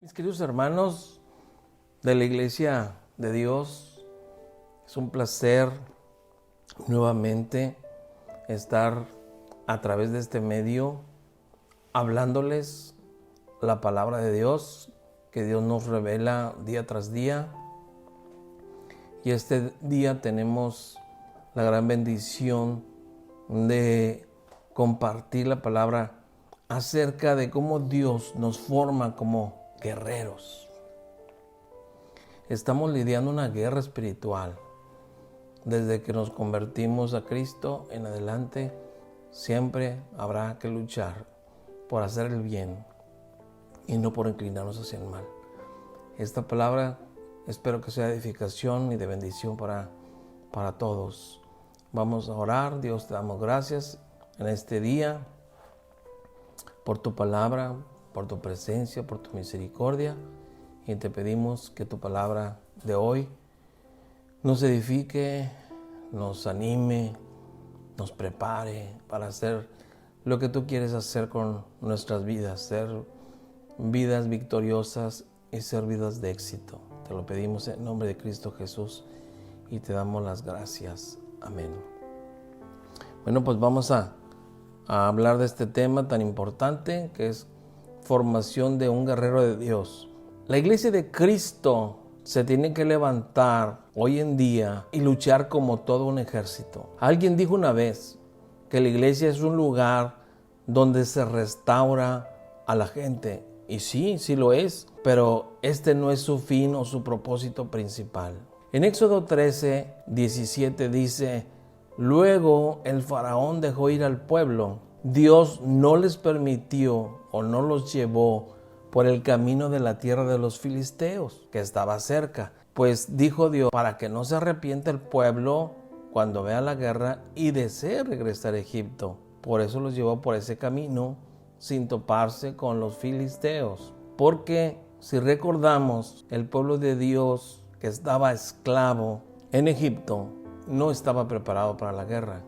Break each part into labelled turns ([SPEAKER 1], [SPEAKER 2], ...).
[SPEAKER 1] Mis queridos hermanos de la Iglesia de Dios, es un placer nuevamente estar a través de este medio hablándoles la palabra de Dios que Dios nos revela día tras día. Y este día tenemos la gran bendición de compartir la palabra acerca de cómo Dios nos forma como guerreros. Estamos lidiando una guerra espiritual. Desde que nos convertimos a Cristo en adelante, siempre habrá que luchar por hacer el bien y no por inclinarnos hacia el mal. Esta palabra espero que sea de edificación y de bendición para todos. Vamos a orar. Dios, te damos gracias en este día por tu palabra, por tu presencia, por tu misericordia, y te pedimos que tu palabra de hoy nos edifique, nos anime, nos prepare para hacer lo que tú quieres hacer con nuestras vidas, ser vidas victoriosas y ser vidas de éxito. Te lo pedimos en nombre de Cristo Jesús y te damos las gracias. Amén. Bueno, pues vamos a hablar de este tema tan importante que es formación de un guerrero de Dios. La iglesia de Cristo se tiene que levantar hoy en día y luchar como todo un ejército. Alguien dijo una vez que la iglesia es un lugar donde se restaura a la gente. Y sí lo es, pero este no es su fin o su propósito principal. En Éxodo 13, 17 dice: luego el faraón dejó ir al pueblo. Dios no les permitió o no los llevó por el camino de la tierra de los filisteos, que estaba cerca. Pues dijo Dios, para que no se arrepienta el pueblo cuando vea la guerra y desee regresar a Egipto. Por eso los llevó por ese camino sin toparse con los filisteos. Porque si recordamos, el pueblo de Dios que estaba esclavo en Egipto no estaba preparado para la guerra.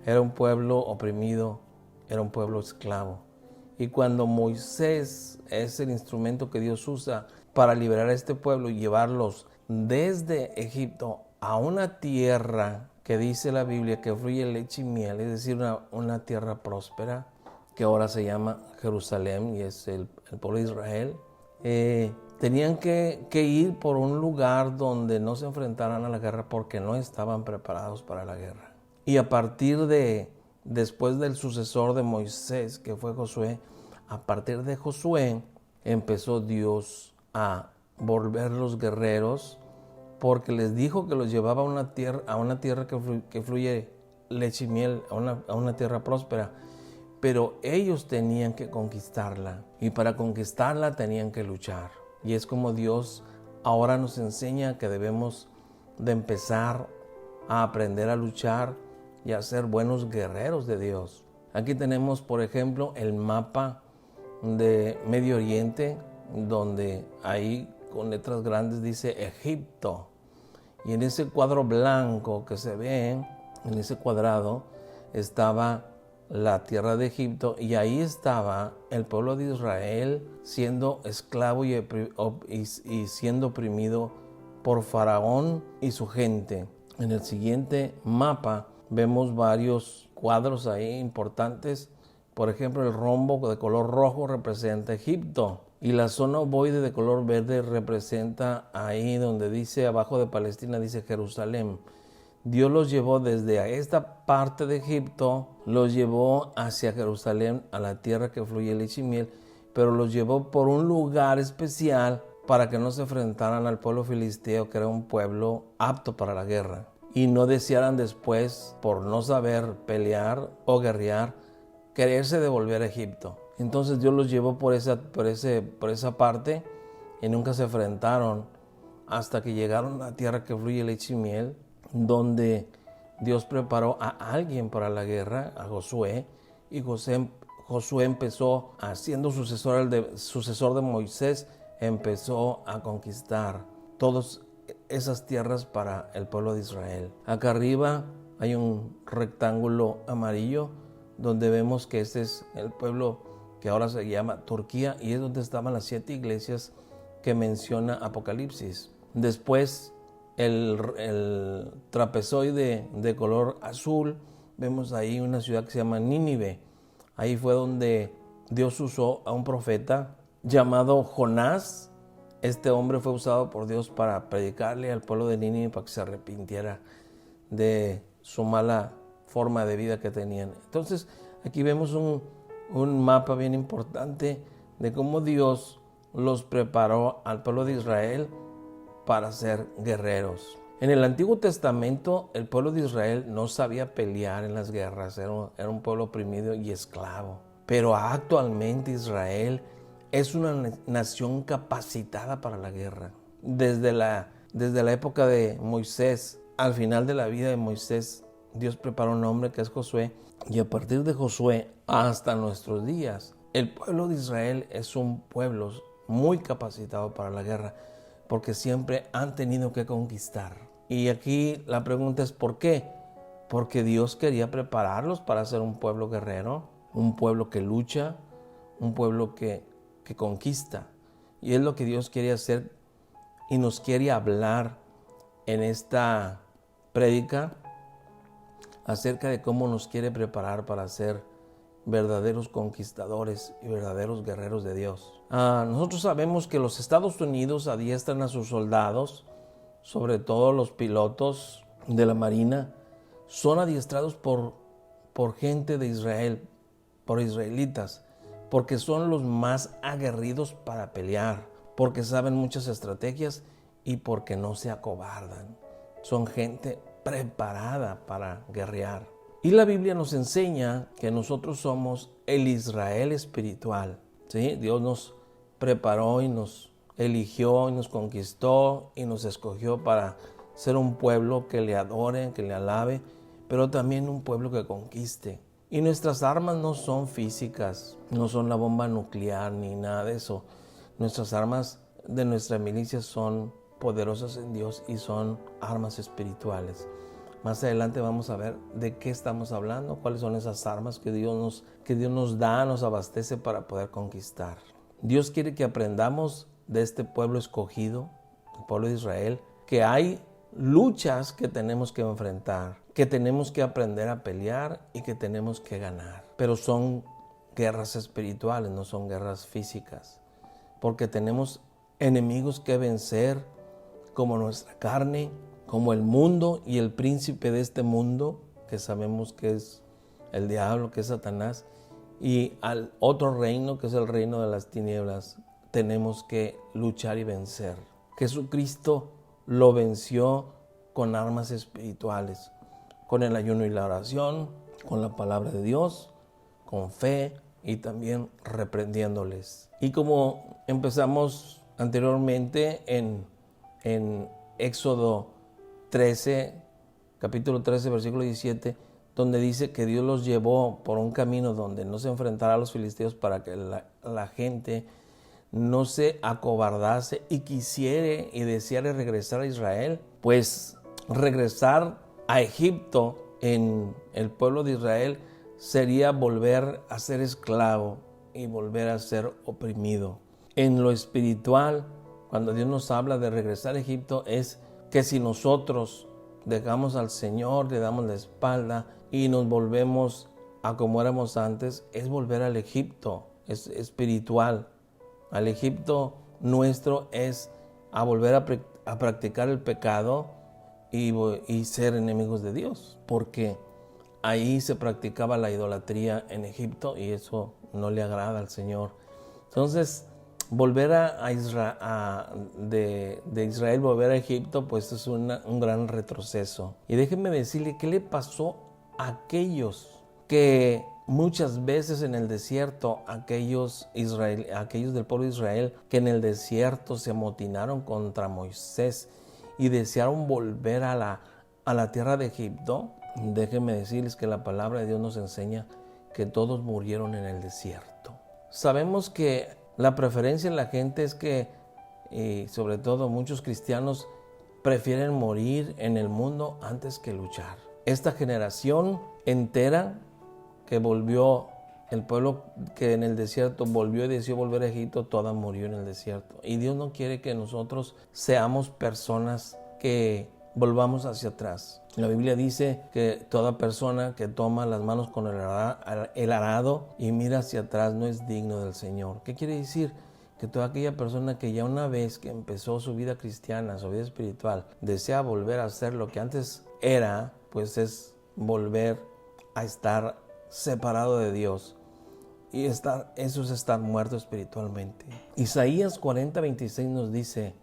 [SPEAKER 1] Era un pueblo oprimido, era un pueblo esclavo. Y cuando Moisés es el instrumento que Dios usa para liberar a este pueblo y llevarlos desde Egipto a una tierra que dice la Biblia que fluye leche y miel, es decir, una tierra próspera, que ahora se llama Jerusalén y es el pueblo de Israel, tenían que ir por un lugar donde no se enfrentaran a la guerra porque no estaban preparados para la guerra. Y a partir después del sucesor de Moisés, que fue Josué, a partir de Josué empezó Dios a volverlos guerreros, porque les dijo que los llevaba a una tierra que fluye leche y miel, a una tierra próspera. Pero ellos tenían que conquistarla, y para conquistarla tenían que luchar. Y es como Dios ahora nos enseña que debemos de empezar a aprender a luchar y a ser buenos guerreros de Dios. Aquí tenemos, por ejemplo, el mapa de Medio Oriente, donde ahí con letras grandes dice Egipto. Y en ese cuadro blanco que se ve, en ese cuadrado, estaba la tierra de Egipto, y ahí estaba el pueblo de Israel siendo esclavo y siendo oprimido por Faraón y su gente. En el siguiente mapa vemos varios cuadros ahí importantes. Por ejemplo, el rombo de color rojo representa Egipto, y la zona ovoide de color verde representa ahí donde dice, abajo de Palestina dice Jerusalén. Dios los llevó desde esta parte de Egipto, los llevó hacia Jerusalén, a la tierra que fluye leche y miel, pero los llevó por un lugar especial para que no se enfrentaran al pueblo filisteo, que era un pueblo apto para la guerra, y no desearan después, por no saber pelear o guerrear, quererse devolver a Egipto. Entonces Dios los llevó por esa parte, y nunca se enfrentaron hasta que llegaron a la tierra que fluye leche y miel, donde Dios preparó a alguien para la guerra, a Josué, y Josué empezó, siendo sucesor de Moisés, empezó a conquistar todas esas tierras para el pueblo de Israel. Acá arriba hay un rectángulo amarillo donde vemos que este es el pueblo que ahora se llama Turquía, y es donde estaban las 7 iglesias que menciona Apocalipsis. Después el trapezoide de color azul, vemos ahí una ciudad que se llama Nínive. Ahí fue donde Dios usó a un profeta llamado Jonás. Este hombre fue usado por Dios para predicarle al pueblo de Nínive para que se arrepintiera de su mala forma de vida que tenían. Entonces aquí vemos un mapa bien importante de cómo Dios los preparó al pueblo de Israel para ser guerreros. En el Antiguo Testamento el pueblo de Israel no sabía pelear en las guerras, era un pueblo oprimido y esclavo. Pero actualmente Israel es una nación capacitada para la guerra. Desde la época de Moisés, al final de la vida de Moisés, Dios preparó un hombre que es Josué, y a partir de Josué hasta nuestros días, el pueblo de Israel es un pueblo muy capacitado para la guerra, porque siempre han tenido que conquistar. Y aquí la pregunta es ¿por qué? Porque Dios quería prepararlos para ser un pueblo guerrero, un pueblo que lucha, un pueblo que conquista. Y es lo que Dios quiere hacer y nos quiere hablar en esta prédica acerca de cómo nos quiere preparar para ser verdaderos conquistadores y verdaderos guerreros de Dios. Nosotros sabemos que los Estados Unidos adiestran a sus soldados, sobre todo los pilotos de la Marina, son adiestrados por gente de Israel, por israelitas, porque son los más aguerridos para pelear, porque saben muchas estrategias y porque no se acobardan. Son gente preparada para guerrear. Y la Biblia nos enseña que nosotros somos el Israel espiritual, ¿sí? Dios nos preparó y nos eligió y nos conquistó y nos escogió para ser un pueblo que le adore, que le alabe, pero también un pueblo que conquiste. Y nuestras armas no son físicas, no son la bomba nuclear ni nada de eso. Nuestras armas de nuestra milicia son poderosas en Dios y son armas espirituales. Más adelante vamos a ver de qué estamos hablando, cuáles son esas armas que Dios nos da, nos abastece para poder conquistar. Dios quiere que aprendamos de este pueblo escogido, el pueblo de Israel, que hay luchas que tenemos que enfrentar, que tenemos que aprender a pelear y que tenemos que ganar. Pero son guerras espirituales, no son guerras físicas, porque tenemos enemigos que vencer, como nuestra carne, como el mundo y el príncipe de este mundo, que sabemos que es el diablo, que es Satanás, y al otro reino, que es el reino de las tinieblas, tenemos que luchar y vencer. Jesucristo lo venció con armas espirituales, con el ayuno y la oración, con la palabra de Dios, con fe y también reprendiéndoles. Y como empezamos anteriormente en Éxodo 13, capítulo 13, versículo 17, donde dice que Dios los llevó por un camino donde no se enfrentara a los filisteos para que la gente no se acobardase y quisiera y deseara regresar a Israel, pues regresar a Egipto en el pueblo de Israel sería volver a ser esclavo y volver a ser oprimido. En lo espiritual, cuando Dios nos habla de regresar a Egipto, es que si nosotros dejamos al Señor, le damos la espalda y nos volvemos a como éramos antes, es volver al Egipto, es espiritual. Al Egipto nuestro es a volver a practicar el pecado y ser enemigos de Dios, porque ahí se practicaba la idolatría en Egipto y eso no le agrada al Señor. Entonces, volver de Israel, volver a Egipto, pues es un gran retroceso. Y déjenme decirle qué le pasó a aquellos que muchas veces en el desierto, aquellos del pueblo de Israel, que en el desierto se amotinaron contra Moisés y desearon volver a la tierra de Egipto. Déjenme decirles que la palabra de Dios nos enseña que todos murieron en el desierto. Sabemos que la preferencia en la gente es que, y sobre todo muchos cristianos, prefieren morir en el mundo antes que luchar. Esta generación entera que volvió El pueblo que en el desierto volvió y decidió volver a Egipto, toda murió en el desierto. Y Dios no quiere que nosotros seamos personas que volvamos hacia atrás. La Biblia dice que toda persona que toma las manos con el arado y mira hacia atrás no es digno del Señor. ¿Qué quiere decir? Que toda aquella persona que ya una vez que empezó su vida cristiana, su vida espiritual, desea volver a ser lo que antes era, pues es volver a estar separado de Dios. Y eso es estar muerto espiritualmente. Isaías 40:26 nos dice: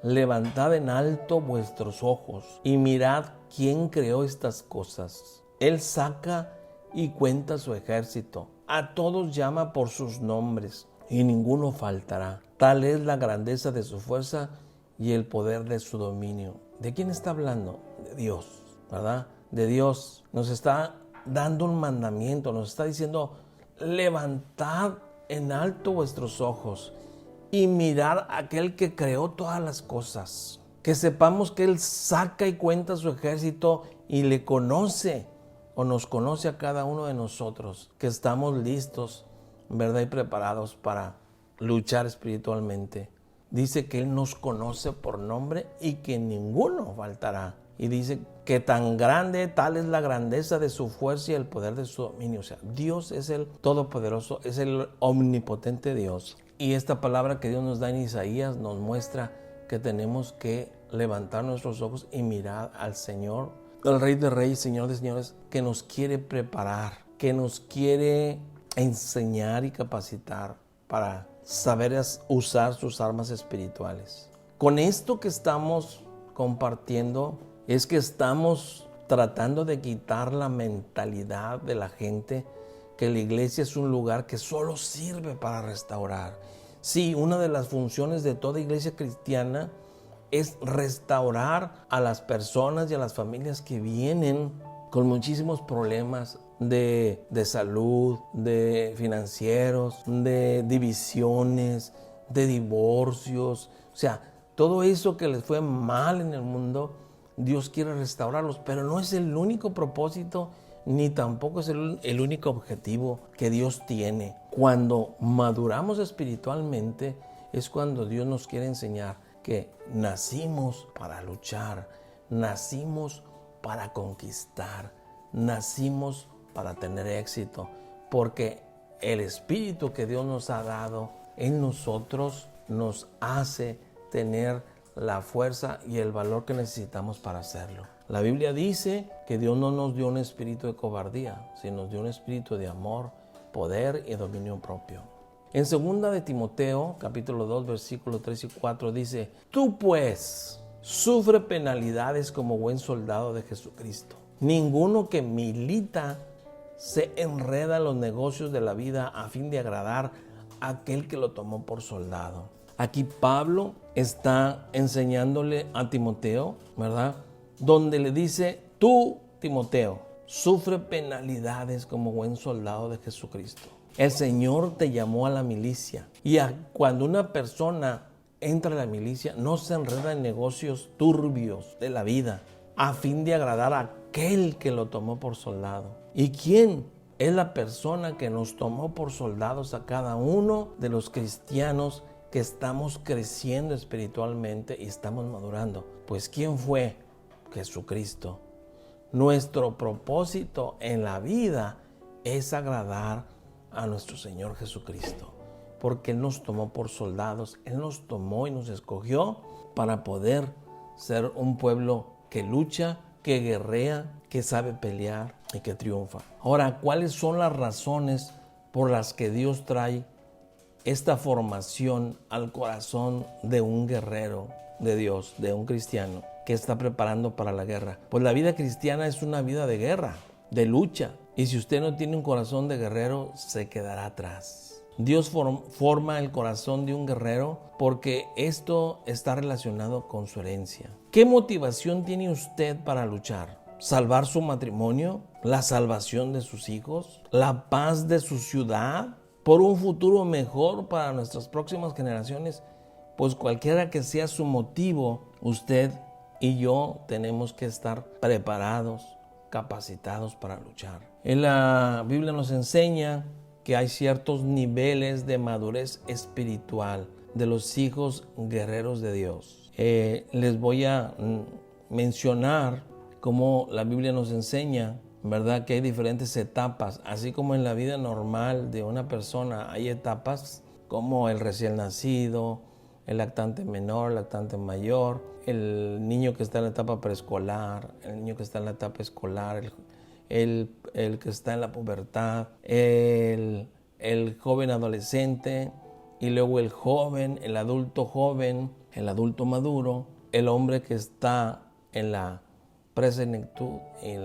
[SPEAKER 1] levantad en alto vuestros ojos y mirad quién creó estas cosas. Él saca y cuenta su ejército. A todos llama por sus nombres y ninguno faltará. Tal es la grandeza de su fuerza y el poder de su dominio. ¿De quién está hablando? De Dios, ¿verdad? De Dios. Nos está dando un mandamiento, nos está diciendo: levantad en alto vuestros ojos y mirad a aquel que creó todas las cosas. Que sepamos que Él saca y cuenta su ejército y le conoce o nos conoce a cada uno de nosotros, que estamos listos, ¿verdad? Y preparados para luchar espiritualmente. Dice que Él nos conoce por nombre y que ninguno faltará. Y dice que tan grande, tal es la grandeza de su fuerza y el poder de su dominio. O sea, Dios es el todopoderoso, es el omnipotente Dios. Y esta palabra que Dios nos da en Isaías nos muestra que tenemos que levantar nuestros ojos y mirar al Señor, el Rey de Reyes, Señor de Señores, que nos quiere preparar, que nos quiere enseñar y capacitar para saber usar sus armas espirituales. Con esto que estamos compartiendo, es que estamos tratando de quitar la mentalidad de la gente que la iglesia es un lugar que solo sirve para restaurar. Sí, una de las funciones de toda iglesia cristiana es restaurar a las personas y a las familias que vienen con muchísimos problemas de salud, de financieros, de divisiones, de divorcios. O sea, todo eso que les fue mal en el mundo, Dios quiere restaurarlos, pero no es el único propósito ni tampoco es el único objetivo que Dios tiene. Cuando maduramos espiritualmente es cuando Dios nos quiere enseñar que nacimos para luchar, nacimos para conquistar, nacimos para tener éxito, porque el espíritu que Dios nos ha dado en nosotros nos hace tener la fuerza y el valor que necesitamos para hacerlo. La Biblia dice que Dios no nos dio un espíritu de cobardía, sino nos dio un espíritu de amor, poder y dominio propio. En 2 de Timoteo, capítulo 2, versículos 3 y 4 dice: tú pues sufre penalidades como buen soldado de Jesucristo. Ninguno que milita se enreda en los negocios de la vida a fin de agradar a aquel que lo tomó por soldado. Aquí Pablo está enseñándole a Timoteo, ¿verdad? Donde le dice: tú, Timoteo, sufre penalidades como buen soldado de Jesucristo. El Señor te llamó a la milicia. Y cuando una persona entra a la milicia, no se enreda en negocios turbios de la vida a fin de agradar a aquel que lo tomó por soldado. ¿Y quién es la persona que nos tomó por soldados a cada uno de los cristianos que estamos creciendo espiritualmente y estamos madurando? Pues ¿quién fue? Jesucristo. Nuestro propósito en la vida es agradar a nuestro Señor Jesucristo, porque Él nos tomó por soldados, Él nos tomó y nos escogió para poder ser un pueblo que lucha, que guerrea, que sabe pelear y que triunfa. Ahora, ¿cuáles son las razones por las que Dios trae esta formación al corazón de un guerrero de Dios, de un cristiano que está preparando para la guerra? Pues la vida cristiana es una vida de guerra, de lucha. Y si usted no tiene un corazón de guerrero, se quedará atrás. Dios forma el corazón de un guerrero porque esto está relacionado con su herencia. ¿Qué motivación tiene usted para luchar? ¿Salvar su matrimonio? ¿La salvación de sus hijos? ¿La paz de su ciudad? ¿Por un futuro mejor para nuestras próximas generaciones? Pues cualquiera que sea su motivo, usted y yo tenemos que estar preparados, capacitados para luchar. En la Biblia nos enseña que hay ciertos niveles de madurez espiritual de los hijos guerreros de Dios. Les voy a mencionar cómo la Biblia nos enseña, ¿verdad?, que hay diferentes etapas. Así como en la vida normal de una persona hay etapas como el recién nacido, el lactante menor, el lactante mayor, el niño que está en la etapa preescolar, el niño que está en la etapa escolar, el que está en la pubertad, el joven adolescente, y luego el joven, el adulto maduro, el hombre que está en la presenectud y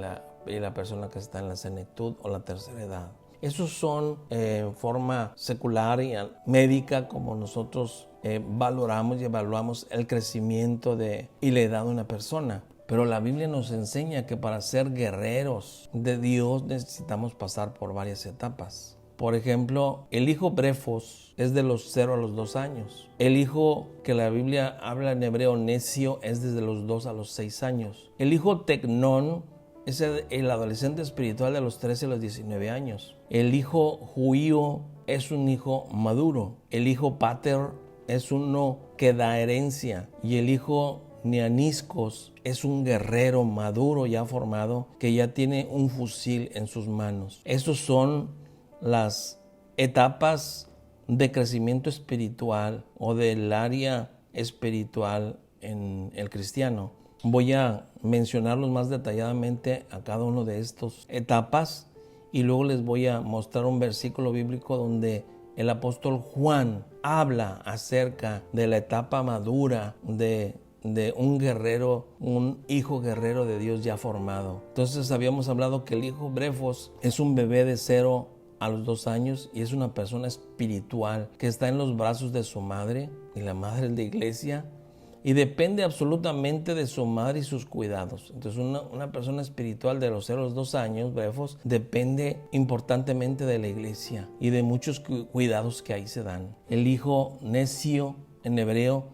[SPEAKER 1] la persona que está en la senectud o la tercera edad. Esos son en forma secular y médica como nosotros valoramos y evaluamos el crecimiento y la edad de una persona. Pero la Biblia nos enseña que para ser guerreros de Dios necesitamos pasar por varias etapas. Por ejemplo, el hijo brefos es de los 0 a los 2 años. El hijo que la Biblia habla en hebreo necio es desde los 2 a los 6 años. El hijo tecnón es el adolescente espiritual de los 13 a los 19 años. El hijo juío es un hijo maduro. El hijo pater es uno que da herencia. Y el hijo neaniscos es un guerrero maduro ya formado que ya tiene un fusil en sus manos. Esos son las etapas de crecimiento espiritual o del área espiritual en el cristiano. Voy a mencionarlos más detalladamente a cada uno de estas etapas y luego les voy a mostrar un versículo bíblico donde el apóstol Juan habla acerca de la etapa madura de un guerrero, un hijo guerrero de Dios ya formado. Entonces habíamos hablado que el hijo brefos es un bebé de 0 a los 2 años y es una persona espiritual que está en los brazos de su madre y la madre es de iglesia y depende absolutamente de su madre y sus cuidados. Entonces una persona espiritual de los 0 a los 2 años, brefos, depende importantemente de la iglesia y de muchos cuidados que ahí se dan. El hijo necio en hebreo,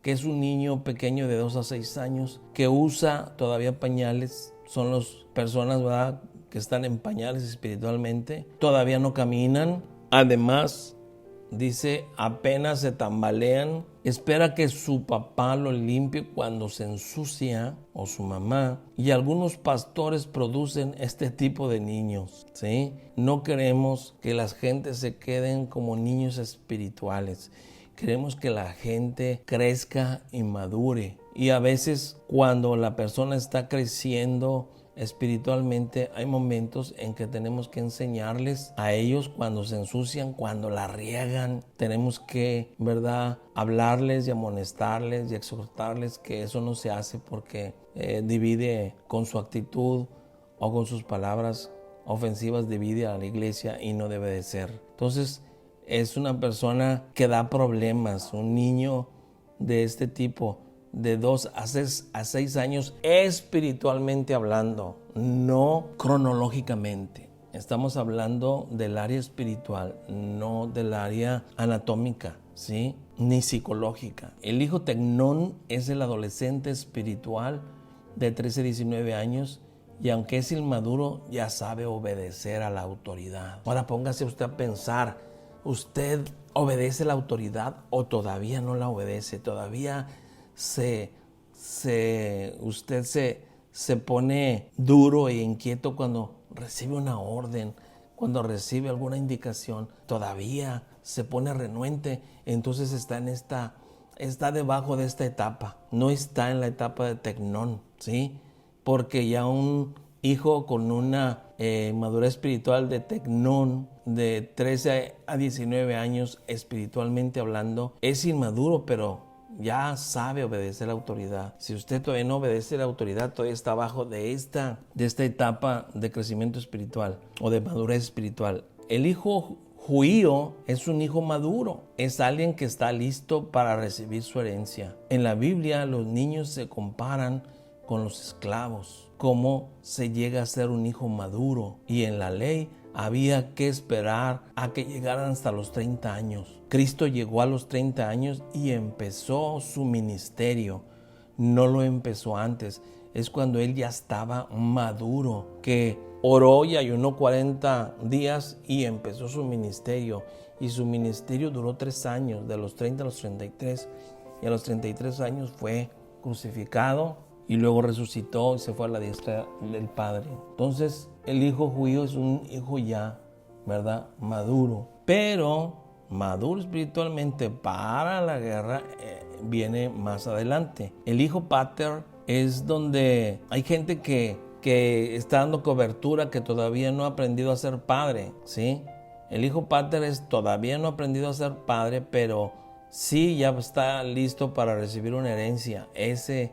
[SPEAKER 1] que es un niño pequeño de 2 a 6 años que usa todavía pañales, son las personas, ¿verdad?, que están en pañales espiritualmente, todavía no caminan. Además, dice, apenas se tambalean, espera que su papá lo limpie cuando se ensucia o su mamá. Y algunos pastores producen este tipo de niños, ¿sí? No queremos que las gentes se queden como niños espirituales. Queremos que la gente crezca y madure. Y a veces cuando la persona está creciendo espiritualmente, hay momentos en que tenemos que enseñarles a ellos cuando se ensucian, cuando la riegan. Tenemos que, ¿verdad?, hablarles y amonestarles y exhortarles que eso no se hace porque divide con su actitud o con sus palabras ofensivas, divide a la iglesia y no debe de ser. Entonces, es una persona que da problemas, un niño de este tipo, de 2 a 6 años, espiritualmente hablando, no cronológicamente. Estamos hablando del área espiritual, no del área anatómica, ¿sí?, ni psicológica. El hijo tecnón es el adolescente espiritual de 13 a 19 años y aunque es inmaduro, ya sabe obedecer a la autoridad. Ahora póngase usted a pensar, ¿usted obedece la autoridad o todavía no la obedece? Todavía usted se pone duro e inquieto cuando recibe una orden, cuando recibe alguna indicación, todavía se pone renuente. Entonces está debajo de esta etapa, no está en la etapa de tecnón, ¿sí? Porque ya un hijo con una madurez espiritual de tecnón de 13 a 19 años espiritualmente hablando es inmaduro, pero ya sabe obedecer la autoridad. Si usted todavía no obedece la autoridad, todavía está abajo de esta etapa de crecimiento espiritual o de madurez espiritual. El hijo juío es un hijo maduro, es alguien que está listo para recibir su herencia. En la Biblia los niños se comparan con los esclavos, cómo se llega a ser un hijo maduro, y en la ley había que esperar a que llegaran hasta los 30 años. Cristo llegó a los 30 años y empezó su ministerio. No lo empezó antes. es cuando él ya estaba maduro, que oró y ayunó 40 días y empezó su ministerio. Y su ministerio duró 3 años, de los 30 a los 33. Y a los 33 años fue crucificado y luego resucitó y se fue a la diestra del Padre. Entonces, el hijo judío es un hijo ya, ¿verdad? Maduro. Pero maduro espiritualmente para la guerra viene más adelante. El hijo pater es donde hay gente que está dando cobertura, que todavía no ha aprendido a ser padre, ¿sí? El hijo pater todavía no ha aprendido a ser padre, pero sí ya está listo para recibir una herencia. Ese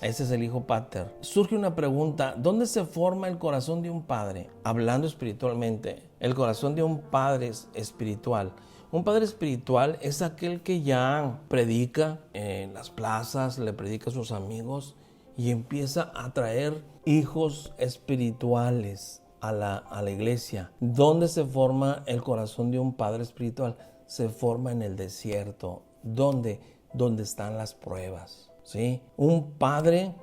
[SPEAKER 1] es el hijo pater. Surge una pregunta: ¿dónde se forma el corazón de un padre? Hablando espiritualmente, el corazón de un padre espiritual. Un padre espiritual es aquel que ya predica en las plazas, le predica a sus amigos y empieza a traer hijos espirituales a la iglesia. ¿Dónde se forma el corazón de un padre espiritual? Se forma en el desierto. ¿Dónde? Donde están las pruebas, ¿sí? Un padre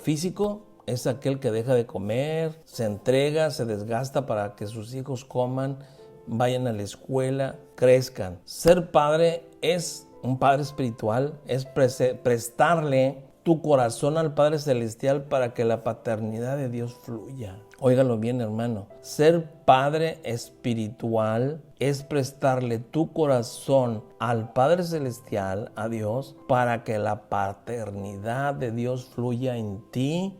[SPEAKER 1] físico es aquel que deja de comer, se entrega, se desgasta para que sus hijos coman, vayan a la escuela, crezcan. Ser padre es un padre espiritual, es prestarle tu corazón al Padre Celestial para que la paternidad de Dios fluya. Óigalo bien, hermano. Ser padre espiritual es prestarle tu corazón al Padre Celestial, a Dios, para que la paternidad de Dios fluya en ti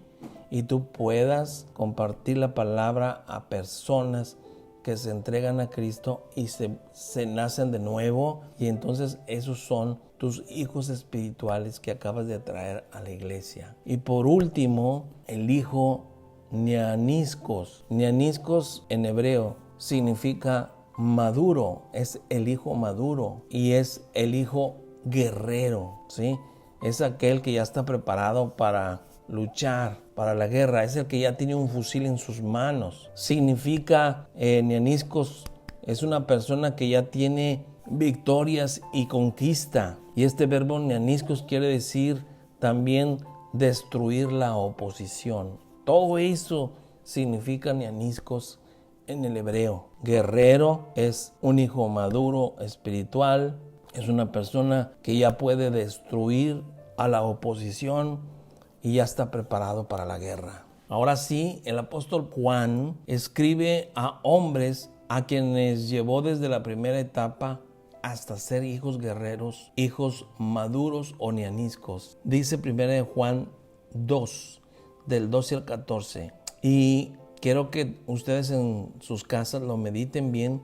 [SPEAKER 1] y tú puedas compartir la palabra a personas que se entregan a Cristo y se nacen de nuevo, y entonces esos son tus hijos espirituales que acabas de traer a la iglesia. Y por último, el hijo neaniskos. Neaniskos en hebreo significa maduro, es el hijo maduro y es el hijo guerrero, ¿sí? Es aquel que ya está preparado para luchar, para la guerra, es el que ya tiene un fusil en sus manos. Significa, neaniskos es una persona que ya tiene victorias y conquista. Y este verbo neaniskos quiere decir también destruir la oposición. Todo eso significa neaniskos en el hebreo. Guerrero es un hijo maduro espiritual, es una persona que ya puede destruir a la oposición y ya está preparado para la guerra. Ahora sí, el apóstol Juan escribe a hombres a quienes llevó desde la primera etapa hasta ser hijos guerreros, hijos maduros o neaniskos. Dice 1 Juan 2, del 12 al 14. Y quiero que ustedes en sus casas lo mediten bien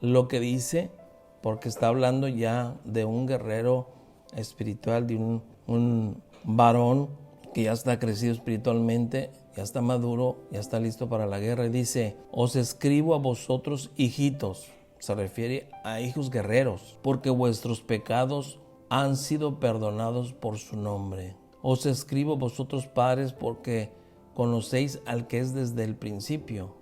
[SPEAKER 1] lo que dice, porque está hablando ya de un guerrero espiritual, de un varón que ya está crecido espiritualmente, ya está maduro, ya está listo para la guerra. Y dice: os escribo a vosotros, hijitos, se refiere a hijos guerreros, porque vuestros pecados han sido perdonados por su nombre. Os escribo a vosotros, padres, porque conocéis al que es desde el principio.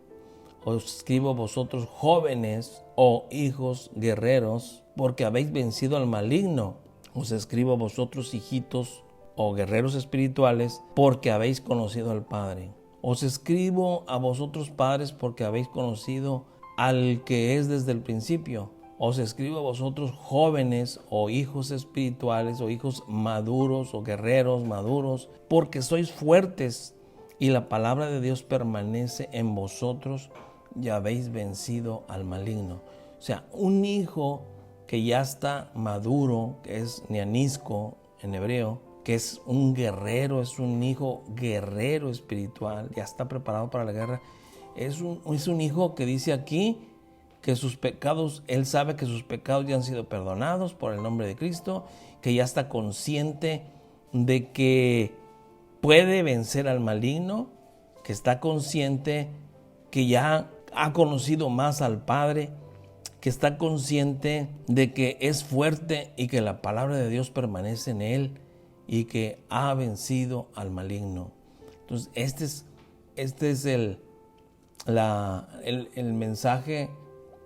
[SPEAKER 1] Os escribo a vosotros, jóvenes o hijos guerreros, porque habéis vencido al maligno. Os escribo a vosotros, hijitos o guerreros espirituales, porque habéis conocido al Padre. Os escribo a vosotros, padres, porque habéis conocido al que es desde el principio. Os escribo a vosotros, jóvenes o hijos espirituales o hijos maduros o guerreros maduros, porque sois fuertes y la palabra de Dios permanece en vosotros y habéis vencido al maligno. O sea, un hijo que ya está maduro, que es neanisko en hebreo, que es un guerrero, es un hijo guerrero espiritual, ya está preparado para la guerra. Es un hijo que dice aquí que sus pecados, él sabe que sus pecados ya han sido perdonados por el nombre de Cristo, que ya está consciente de que puede vencer al maligno, que está consciente que ya ha conocido más al Padre, que está consciente de que es fuerte y que la palabra de Dios permanece en él y que ha vencido al maligno. Entonces, este es el mensaje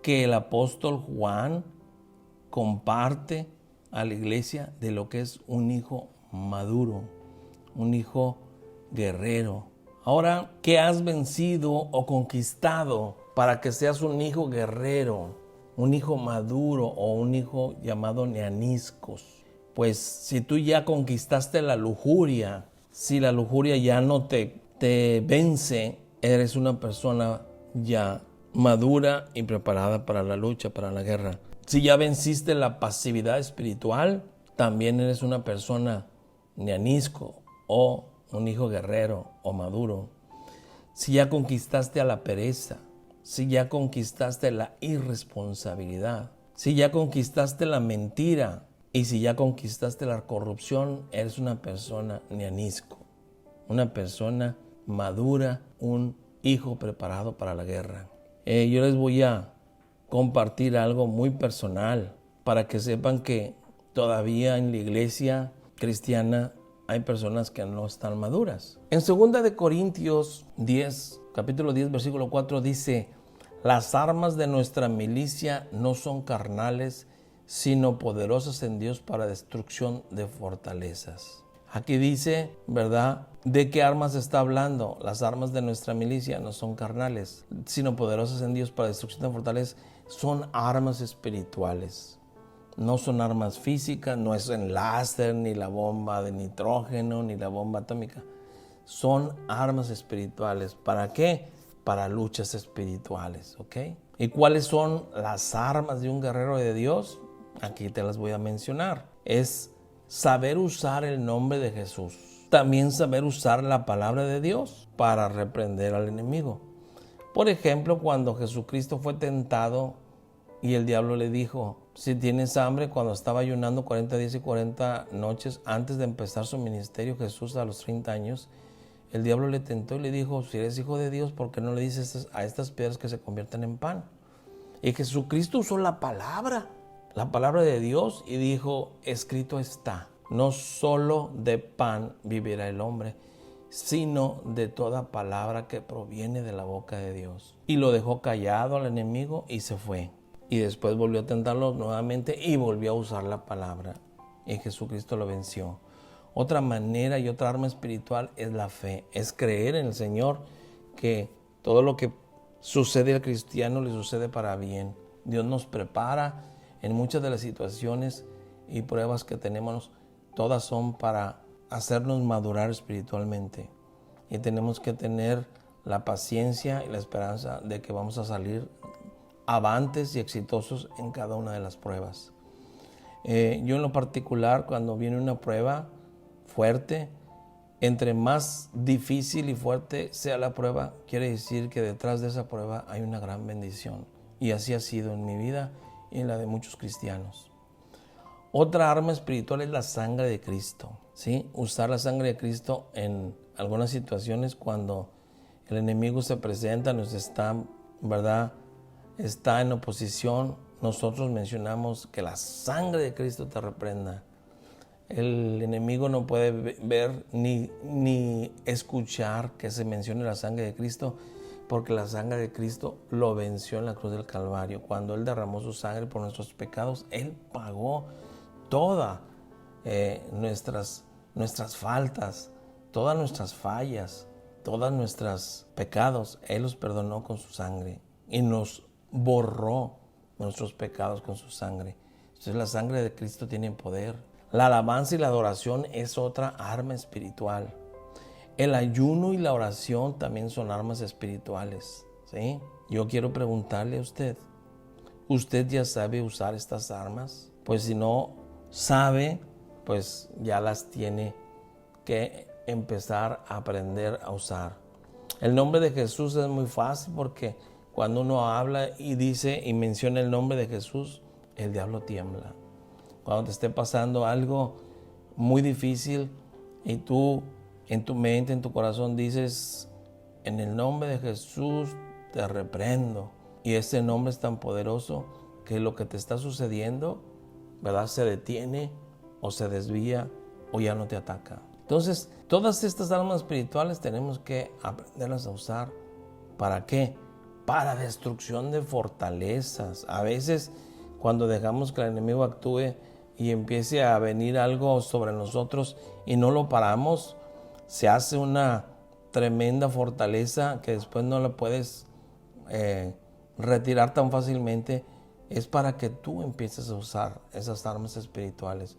[SPEAKER 1] que el apóstol Juan comparte a la iglesia de lo que es un hijo maduro, un hijo guerrero. Ahora, ¿qué has vencido o conquistado para que seas un hijo guerrero, un hijo maduro o un hijo llamado neaniscos? Pues si tú ya conquistaste la lujuria, si la lujuria ya no te vence, eres una persona ya madura y preparada para la lucha, para la guerra. Si ya venciste la pasividad espiritual, también eres una persona neanisco o un hijo guerrero o maduro. Si ya conquistaste a la pereza, si ya conquistaste la irresponsabilidad, si ya conquistaste la mentira y si ya conquistaste la corrupción, eres una persona neanisco, una persona madura, un hijo preparado para la guerra. Yo les voy a compartir algo muy personal para que sepan que todavía en la iglesia cristiana hay personas que no están maduras. En 2 de Corintios 10, capítulo 10, versículo 4 dice: las armas de nuestra milicia no son carnales, sino poderosas en Dios para destrucción de fortalezas. Aquí dice, ¿verdad?, ¿de qué armas está hablando? Las armas de nuestra milicia no son carnales, sino poderosas en Dios para destrucción de fortalezas. Son armas espirituales. No son armas físicas, no es el láser, ni la bomba de nitrógeno, ni la bomba atómica. Son armas espirituales. ¿Para qué? Para luchas espirituales, ¿ok? ¿Y cuáles son las armas de un guerrero de Dios? Aquí te las voy a mencionar. Es saber usar el nombre de Jesús. También saber usar la palabra de Dios para reprender al enemigo. Por ejemplo, cuando Jesucristo fue tentado y el diablo le dijo: si tienes hambre, cuando estaba ayunando 40 días y 40 noches antes de empezar su ministerio, Jesús a los 30 años, el diablo le tentó y le dijo: si eres hijo de Dios, ¿por qué no le dices a estas piedras que se conviertan en pan? Y Jesucristo usó la palabra de Dios y dijo: escrito está, no solo de pan vivirá el hombre, sino de toda palabra que proviene de la boca de Dios. Y lo dejó callado al enemigo y se fue. Y después volvió a tentarlo nuevamente y volvió a usar la palabra. Y Jesucristo lo venció. Otra manera y otra arma espiritual es la fe. Es creer en el Señor, que todo lo que sucede al cristiano le sucede para bien. Dios nos prepara en muchas de las situaciones y pruebas que tenemos. Todas son para hacernos madurar espiritualmente. Y tenemos que tener la paciencia y la esperanza de que vamos a salir avantes y exitosos en cada una de las pruebas. Yo en lo particular, cuando viene una prueba fuerte, entre más difícil y fuerte sea la prueba, quiere decir que detrás de esa prueba hay una gran bendición. Y así ha sido en mi vida y en la de muchos cristianos. Otra arma espiritual es la sangre de Cristo, ¿sí? Usar la sangre de Cristo en algunas situaciones cuando el enemigo se presenta, nos está, ¿verdad?, está en oposición. Nosotros mencionamos que la sangre de Cristo te reprenda. El enemigo no puede ver ni escuchar que se mencione la sangre de Cristo, porque la sangre de Cristo lo venció en la cruz del Calvario. Cuando Él derramó su sangre por nuestros pecados, Él pagó todas nuestras faltas, todas nuestras fallas, todos nuestros pecados. Él los perdonó con su sangre y nos borró nuestros pecados con su sangre. Entonces la sangre de Cristo tiene poder. La alabanza y la adoración es otra arma espiritual. El ayuno y la oración también son armas espirituales, ¿sí? Yo quiero preguntarle a usted, ¿usted ya sabe usar estas armas? Pues si no sabe, pues ya las tiene que empezar a aprender a usar. El nombre de Jesús es muy fácil, porque cuando uno habla y dice y menciona el nombre de Jesús, el diablo tiembla. Cuando te esté pasando algo muy difícil y tú en tu mente, en tu corazón dices: en el nombre de Jesús te reprendo. Y ese nombre es tan poderoso que lo que te está sucediendo, ¿verdad?, se detiene o se desvía o ya no te ataca. Entonces, todas estas armas espirituales tenemos que aprenderlas a usar. ¿Para qué? Para destrucción de fortalezas. A veces, cuando dejamos que el enemigo actúe y empiece a venir algo sobre nosotros y no lo paramos, se hace una tremenda fortaleza que después no la puedes retirar tan fácilmente, es para que tú empieces a usar esas armas espirituales,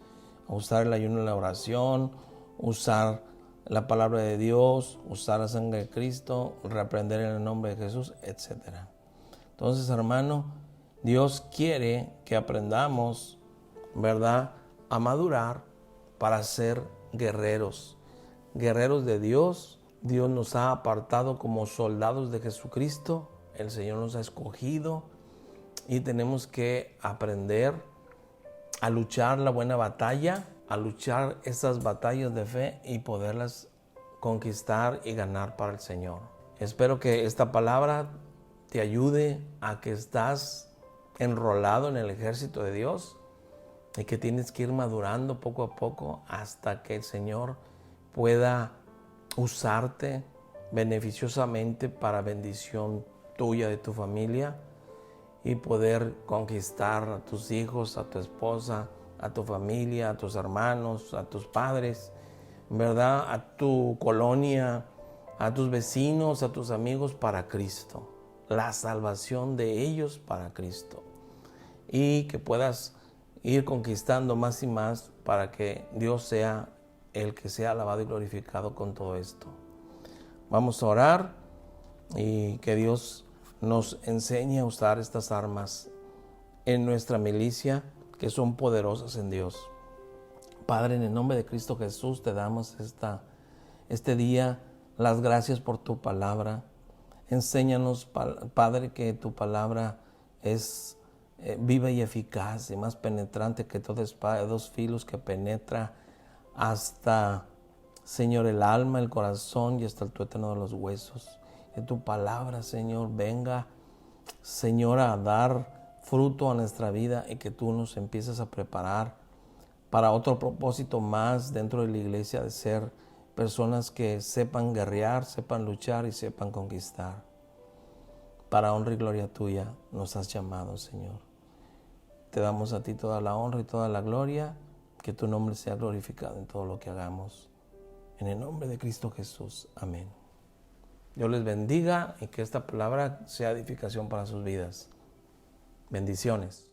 [SPEAKER 1] a usar el ayuno y la oración, usar la palabra de Dios, usar la sangre de Cristo, reprender en el nombre de Jesús, etc. Entonces, hermano, Dios quiere que aprendamos, ¿verdad?, a madurar para ser guerreros de Dios. Dios nos ha apartado como soldados de Jesucristo. El Señor nos ha escogido y tenemos que aprender a luchar la buena batalla, a luchar esas batallas de fe y poderlas conquistar y ganar para el Señor. Espero que esta palabra te ayude a que estás enrolado en el ejército de Dios y que tienes que ir madurando poco a poco hasta que el Señor pueda usarte beneficiosamente para bendición tuya, de tu familia, y poder conquistar a tus hijos, a tu esposa, a tu familia, a tus hermanos, a tus padres, ¿verdad?, a tu colonia, a tus vecinos, a tus amigos para Cristo. La salvación de ellos para Cristo. Y que puedas ir conquistando más y más para que Dios sea el que sea alabado y glorificado con todo esto. Vamos a orar y que Dios nos enseñe a usar estas armas en nuestra milicia, que son poderosas en Dios. Padre, en el nombre de Cristo Jesús te damos este día las gracias por tu palabra. Enséñanos, Padre, que tu palabra es viva y eficaz y más penetrante que toda espada de dos filos, que penetra hasta, Señor, el alma, el corazón y hasta el tuétano de los huesos. Que tu palabra, Señor, venga, Señor, a dar fruto a nuestra vida y que tú nos empieces a preparar para otro propósito más dentro de la iglesia, de ser personas que sepan guerrear, sepan luchar y sepan conquistar. Para honra y gloria tuya nos has llamado, Señor. Te damos a ti toda la honra y toda la gloria, que tu nombre sea glorificado en todo lo que hagamos. En el nombre de Cristo Jesús. Amén. Dios les bendiga y que esta palabra sea edificación para sus vidas. Bendiciones.